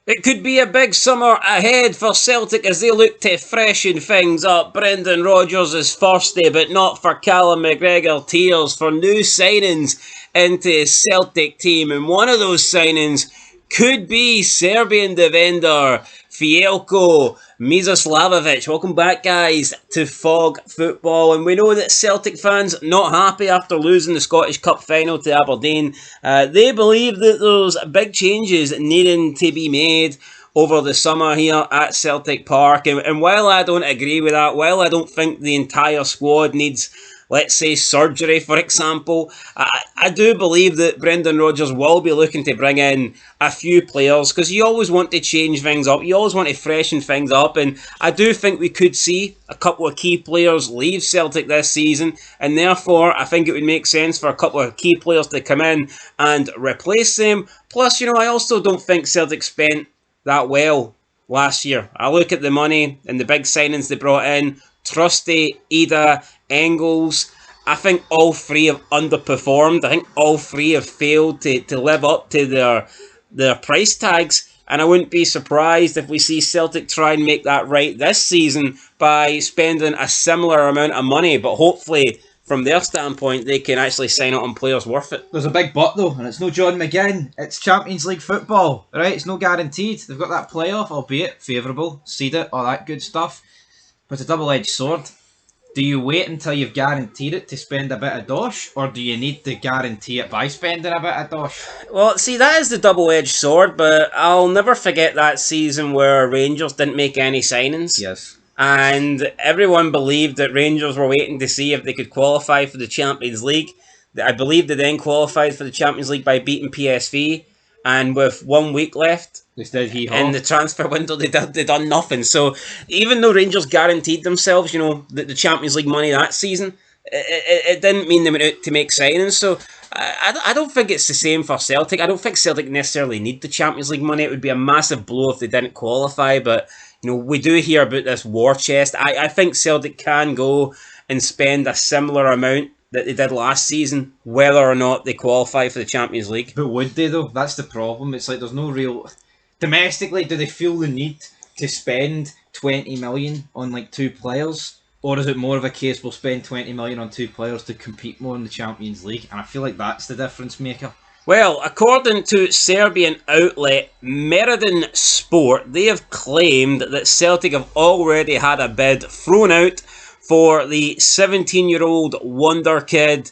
It could be a big summer ahead for Celtic as they look to freshen things up. Brendan Rodgers is thirsty, but not for Callum McGregor tears for new signings into his Celtic team. And one of those signings could be Serbian defender VELJKO MILOSAVLJEVIC. Welcome back, guys, to Fog Football. And we know that Celtic fans not happy after losing the Scottish Cup final to Aberdeen. They believe that there's big changes needing to be made over the summer here at Celtic Park. And while I don't agree with that, while I don't think the entire squad needs, let's say, surgery, for example, I do believe that Brendan Rodgers will be looking to bring in a few players because you always want to change things up. You always want to freshen things up. And I do think we could see a couple of key players leave Celtic this season. And therefore, I think it would make sense for a couple of key players to come in and replace them. Plus, I also don't think Celtic spent that well last year. I look at the money and the big signings they brought in. Trusty, Ida, Engels. I think all three have underperformed. I think all three have failed to live up to their price tags. And I wouldn't be surprised if we see Celtic try and make that right this season by spending a similar amount of money. But hopefully, from their standpoint, they can actually sign up on players worth it. There's a big but though, and it's no John McGinn. It's Champions League football, right? It's no guaranteed. They've got that playoff, albeit favourable, seed it, all that good stuff. But it's a double-edged sword. Do you wait until you've guaranteed it to spend a bit of dosh, or do you need to guarantee it by spending a bit of dosh? Well, see, that is the double-edged sword, but I'll never forget that season where Rangers didn't make any signings. Yes. And everyone believed that Rangers were waiting to see if they could qualify for the Champions League. I believe they then qualified for the Champions League by beating PSV, and with 1 week left in the transfer window, they done nothing. So even though Rangers guaranteed themselves, the Champions League money that season, it didn't mean they went out to make signings. So I don't think it's the same for Celtic. I don't think Celtic necessarily need the Champions League money. It would be a massive blow if they didn't qualify, but we do hear about this war chest. I think Celtic can go and spend a similar amount that they did last season, whether or not they qualify for the Champions League. But would they though? That's the problem. It's like there's no real... Domestically, do they feel the need to spend 20 million on like two players? Or is it more of a case we'll spend 20 million on two players to compete more in the Champions League? And I feel like that's the difference maker. Well, according to Serbian outlet Meridian Sport, they have claimed that Celtic have already had a bid thrown out for the 17-year-old Wonderkid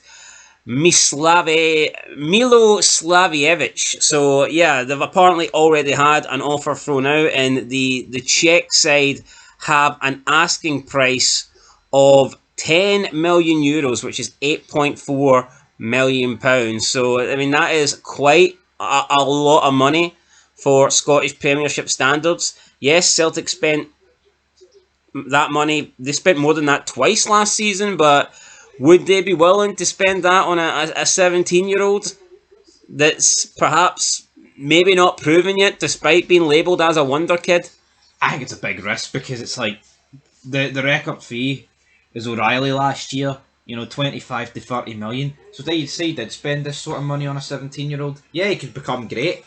MILOSAVLJEVIC. So, yeah, they've apparently already had an offer thrown out, and the Czech side have an asking price of 10 million euros, which is 8.4 million pounds. So, I mean, that is quite a lot of money for Scottish Premiership standards. Yes, Celtic spent that money. They spent more than that twice last season, but would they be willing to spend that on a 17-year-old that's perhaps maybe not proven yet, despite being labelled as a wonder kid? I think it's a big risk because it's like the record fee is O'Reilly last year, 25 to 30 million. So they say he did spend this sort of money on a 17-year-old. Yeah, he could become great.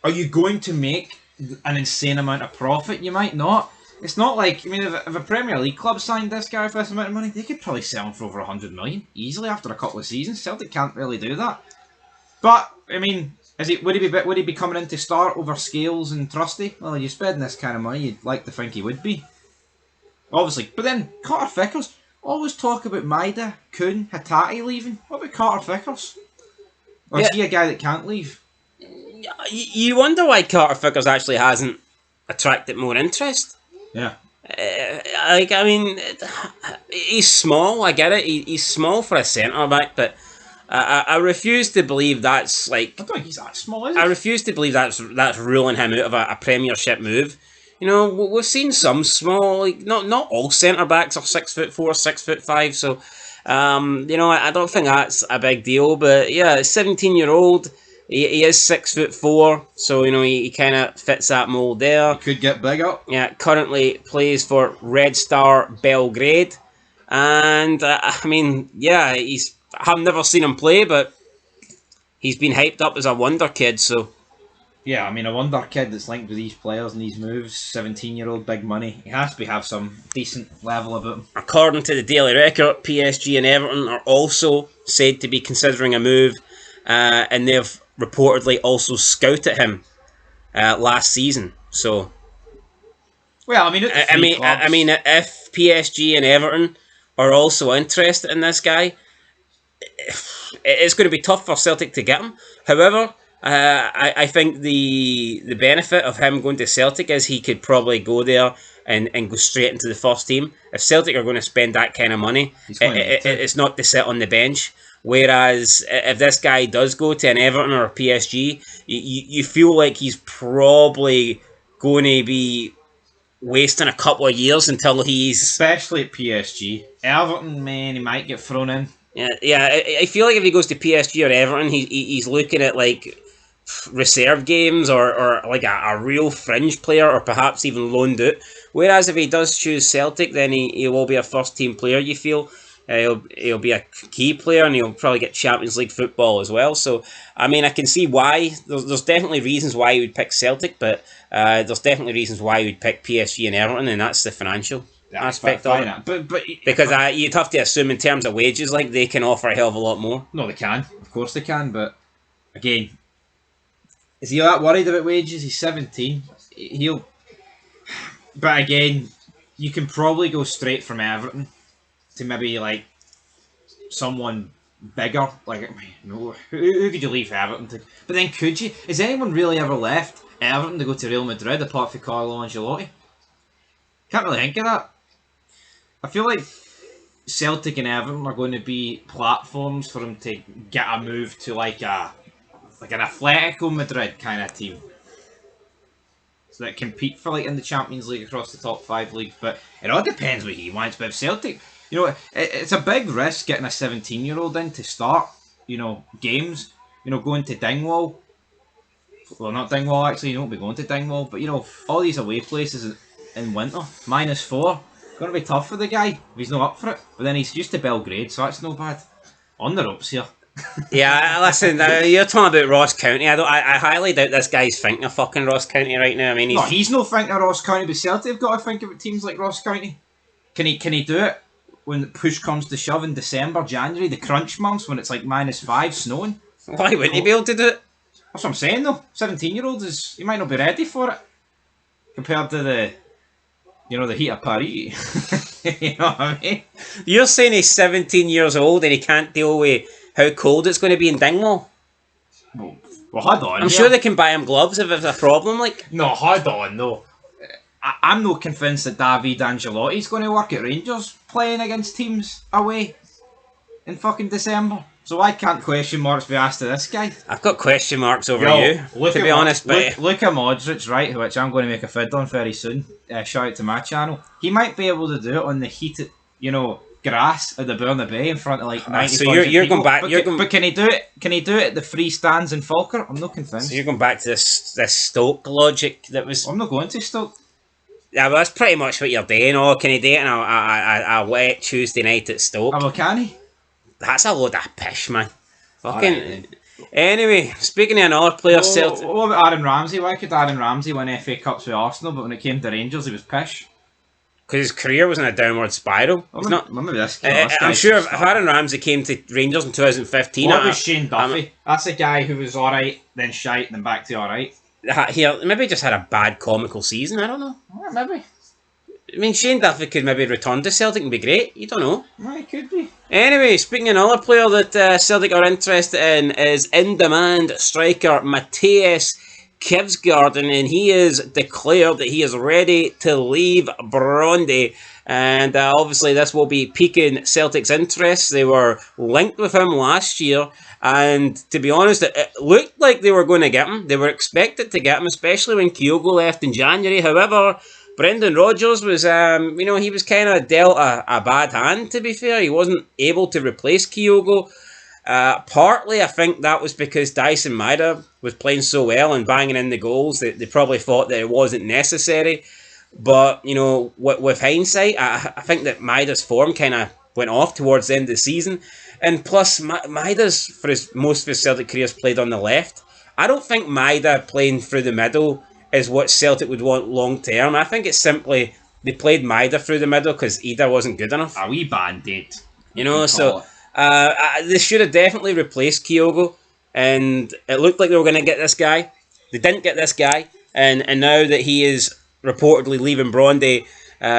Are you going to make an insane amount of profit? You might not. It's not like, if a Premier League club signed this guy for this amount of money, they could probably sell him for over 100 million easily after a couple of seasons. Celtic can't really do that. But, would he be coming in to start over Scales and Trusty? Well, you spend this kind of money, you'd like to think he would be. Obviously. But then, Carter Fickers, always talk about Maida, Kuhn, Hatate leaving. What about Carter Fickers? Or is he a guy that can't leave? You wonder why Carter Fickers actually hasn't attracted more interest. Yeah. He's small, I get it. He's small for a centre-back, but I refuse to believe that's like... I don't think he's that small, is he? I refuse to believe that's ruling him out of a Premiership move. We've seen some small, not all centre-backs are 6'4", 6'5", so, I don't think that's a big deal, but yeah, 17-year-old... He is 6'4", so he kind of fits that mould there. He could get bigger. Yeah, currently plays for Red Star Belgrade, and I've never seen him play, but he's been hyped up as a wonder kid. So Yeah, I mean, a Wonderkid that's linked with these players and these moves, 17-year-old, big money. He has to have some decent level about him. According to the Daily Record, PSG and Everton are also said to be considering a move, and they've reportedly also scouted him last season. So, Well, I mean, at the three I clubs. mean, if PSG and Everton are also interested in this guy, it's going to be tough for Celtic to get him. However, I think the benefit of him going to Celtic is he could probably go there and go straight into the first team. If Celtic are going to spend that kind of money, it's not to sit on the bench. Whereas if this guy does go to an Everton or a PSG, you feel like he's probably going to be wasting a couple of years until he's... Especially at PSG. Everton, man, he might get thrown in. Yeah. I feel like if he goes to PSG or Everton, he's looking at like reserve games or like a real fringe player, or perhaps even loaned out. Whereas if he does choose Celtic, then he will be a first team player. You feel he'll be a key player, and he'll probably get Champions League football as well. So I mean, I can see why. There's definitely reasons why he would pick Celtic, but there's definitely reasons why he would pick PSG and Everton, and that's the financial aspect of it. But because you'd have to assume in terms of wages, like they can offer a hell of a lot more. No, they can. Of course they can. But again, is he that worried about wages? He's 17. He'll. But again, you can probably go straight from Everton to maybe like someone bigger. Like, who could you leave Everton to? But then could you? Has anyone really ever left Everton to go to Real Madrid apart from Carlo Ancelotti? Can't really think of that. I feel like Celtic and Everton are going to be platforms for him to get a move to like an Atletico Madrid kind of team, so that compete for like in the Champions League across the top 5 leagues. But it all depends what he wants. But if Celtic, it's a big risk getting a 17-year-old in to start, games. Going to Dingwall. Well, not Dingwall actually. You won't be going to Dingwall, but all these away places in winter, -4. Going to be tough for the guy if he's not up for it. But then he's used to Belgrade, so that's no bad. On the ropes here. Yeah, listen, you're talking about Ross County. I highly doubt this guy's thinking of fucking Ross County right now. I mean, he's not thinking of Ross County, but Celtic have got to think about teams like Ross County. Can he do it when push comes to shove in December, January, the crunch months when it's like -5, snowing? Why wouldn't he be able to do it? That's what I'm saying though. 17-year-old he might not be ready for it compared to the heat of Paris. You know what I mean? You're saying he's 17 years old and he can't deal with how cold it's going to be in Dingwall? Well, hold on. I'm sure they can buy him gloves if it's a problem, like. No, hold on, no. I'm not convinced that David Ancelotti's going to work at Rangers playing against teams away in fucking December. So I can't question marks be asked to this guy. I've got question marks over you, to be honest. But look at Modric, right, which I'm going to make a vid on very soon. Shout out to my channel. He might be able to do it on the heated, grass at the Bernabeu in front of like 90,000 so you're people. going back. But can he do it? Can he do it at the free stands in Falkirk? I'm not convinced. So you're going back to this Stoke logic that was. I'm not going to Stoke. Yeah, but that's pretty much what you're doing. Oh, can he do it on a wet Tuesday night at Stoke? Oh, well, can he? That's a load of pish, man. Fucking. Right. Anyway, speaking of another player, Celtic. What about Aaron Ramsey? Why could Aaron Ramsey win FA Cups with Arsenal, but when it came to Rangers, he was pish? Because his career was in a downward spiral. I'm sure if Aaron Ramsey came to Rangers in 2015... What was Shane Duffy? That's a guy who was alright, then shite, then back to alright. He maybe just had a bad comical season, I don't know. Yeah, maybe. I mean, Shane Duffy could maybe return to Celtic and be great. You don't know. Well, it could be. Anyway, speaking of another player that Celtic are interested in is in-demand striker Matthias Kvistgaarden, and he has declared that he is ready to leave Brøndby. And obviously this will be piquing Celtic's interest. They were linked with him last year, and to be honest, it looked like they were going to get him. They were expected to get him, especially when Kyogo left in January. However, Brendan Rodgers was, he was kind of dealt a bad hand, to be fair. He wasn't able to replace Kyogo. Partly, I think that was because Dyson Maeda was playing so well and banging in the goals that they probably thought that it wasn't necessary. But, with hindsight, I think that Maeda's form kind of went off towards the end of the season. And plus, Maeda's, for most of his Celtic career, played on the left. I don't think Maida playing through the middle is what Celtic would want long term. I think it's simply they played Maida through the middle because Ida wasn't good enough. A wee band-aid. You know, so they should have definitely replaced Kyogo, and it looked like they were going to get this guy. They didn't get this guy, and now that he is reportedly leaving Brondby,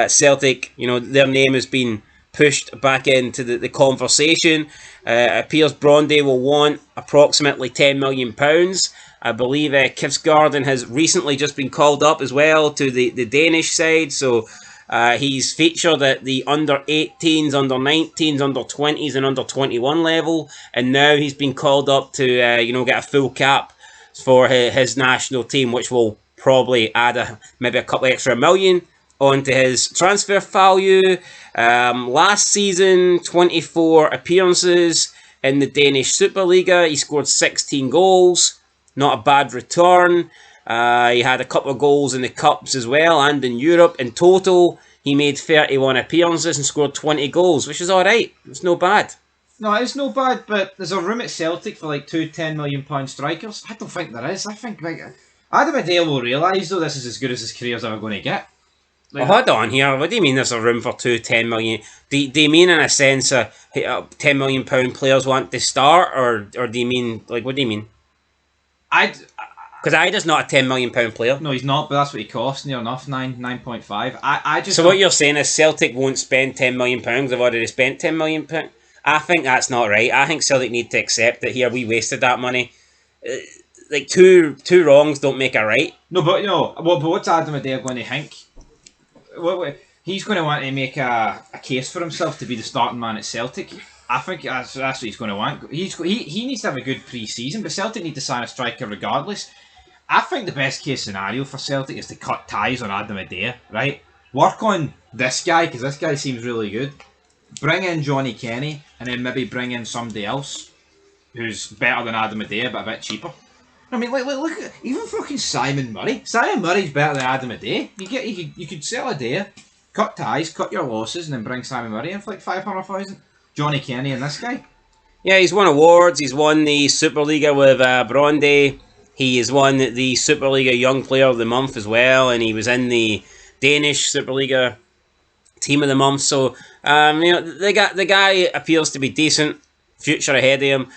Celtic, you know, their name has been pushed back into the conversation. It appears Brondby will want approximately £10 million. I believe Kvistgaarden has recently just been called up as well to the Danish side, so he's featured at the under 18s, under 19s, under 20s, and under 21 level, and now he's been called up to get a full cap for his national team, which will probably add maybe a couple extra million onto his transfer value. Last season, 24 appearances in the Danish Superliga. He scored 16 goals. Not a bad return. He had a couple of goals in the Cups as well and in Europe. In total, he made 31 appearances and scored 20 goals, which is alright. It's no bad. No, it's no bad, but there's a room at Celtic for like two £10 million strikers. I don't think there is. I think Adam Adair will realise, though, this is as good as his career's ever going to get. Well, hold on here. What do you mean there's a room for two £10 million? Do you mean in a sense £10 million players want to start, or do you mean, like, what do you mean? Because Ida's not a £10 million player. No, he's not, but that's what he costs, near enough, 9.5. I just. So what you're saying is Celtic won't spend £10 million, they've already spent £10 million? I think that's not right. I think Celtic need to accept that here we wasted that money. Like, two wrongs don't make a right. No, but but what's Adam Adair going to think? He's going to want to make a case for himself to be the starting man at Celtic. I think that's what he's going to want. He needs to have a good pre-season, but Celtic need to sign a striker regardless. I think the best case scenario for Celtic is to cut ties on Adam Adair, right? Work on this guy, because this guy seems really good. Bring in Johnny Kenny, and then maybe bring in somebody else who's better than Adam Adair, but a bit cheaper. I mean, look at even fucking Simon Murray. Simon Murray's better than Adam Adair. You could sell Adair, cut ties, cut your losses, and then bring Simon Murray in for like 500,000. Johnny Kenny and this guy. Yeah, he's won awards. He's won the Superliga with Brondby. He has won the Superliga Young Player of the Month as well, and he was in the Danish Superliga Team of the Month. So, the guy appears to be decent. Future ahead of him.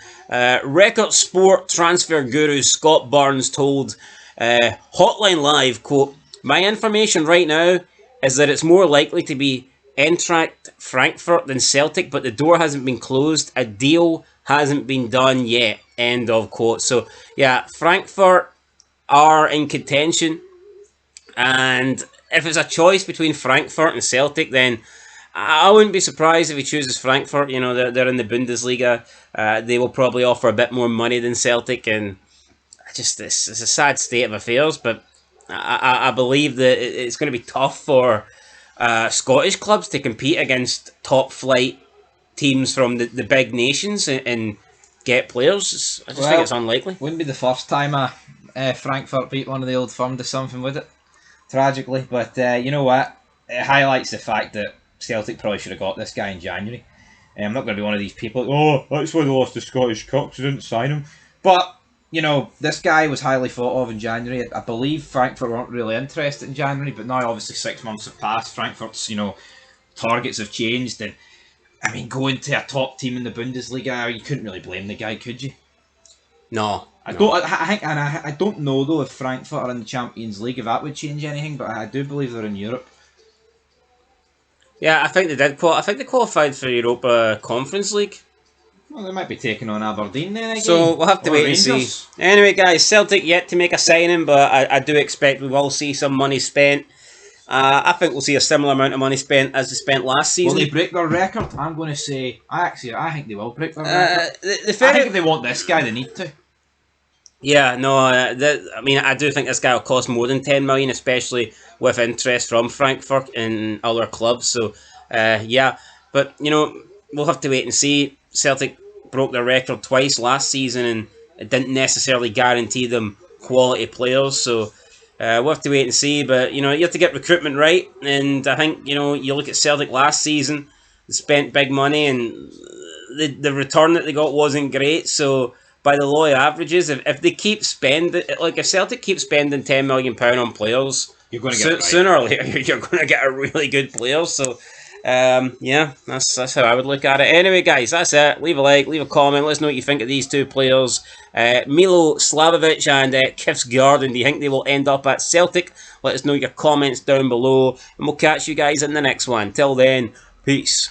Record Sport transfer guru Scott Burns told Hotline Live, quote, "My information right now is that it's more likely to be Eintracht Frankfurt than Celtic, but the door hasn't been closed. A deal hasn't been done yet." End of quote. So, yeah, Frankfurt are in contention. And if it's a choice between Frankfurt and Celtic, then I wouldn't be surprised if he chooses Frankfurt. You know, they're in the Bundesliga. They will probably offer a bit more money than Celtic. And it's a sad state of affairs. But I believe that it's going to be tough for Scottish clubs to compete against top flight teams from the big nations and get players. I just think it's unlikely. Wouldn't be the first time Frankfurt beat one of the old firm to something, would it? Tragically. But you know what? It highlights the fact that Celtic probably should have got this guy in January. I'm not going to be one of these people, that's why they lost the Scottish Cup because they didn't sign him. But, this guy was highly thought of in January. I believe Frankfurt weren't really interested in January, but now obviously 6 months have passed. Frankfurt's, targets have changed. And, I mean, going to a top team in the Bundesliga, you couldn't really blame the guy, could you? No. I don't know, though, if Frankfurt are in the Champions League, if that would change anything, but I do believe they're in Europe. Yeah, I think they did. I think they qualified for Europa Conference League. Well, they might be taking on Aberdeen then again. So we'll have to wait and see. Anyway, guys, Celtic yet to make a signing, but I do expect we will see some money spent. I think we'll see a similar amount of money spent as they spent last season. Will they break their record? I'm going to say, I think they will break their record. I think if they want this guy, they need to. Yeah, no, I do think this guy will cost more than 10 million, especially with interest from Frankfurt and other clubs. So, yeah, but, we'll have to wait and see. Celtic broke their record twice last season, and it didn't necessarily guarantee them quality players. So, we'll have to wait and see. But, you have to get recruitment right. And I think, you look at Celtic last season, they spent big money, and the return that they got wasn't great. So, by the law of averages, if they keep spending, like if Celtic keep spending £10 million on players, you're going to get sooner or later you're going to get a really good player. So, yeah, that's how I would look at it. Anyway, guys, that's it. Leave a like, leave a comment. Let us know what you think of these two players, MILOSAVLJEVIC and Kvistgaarden. Do you think they will end up at Celtic? Let us know your comments down below, and we'll catch you guys in the next one. Till then, peace.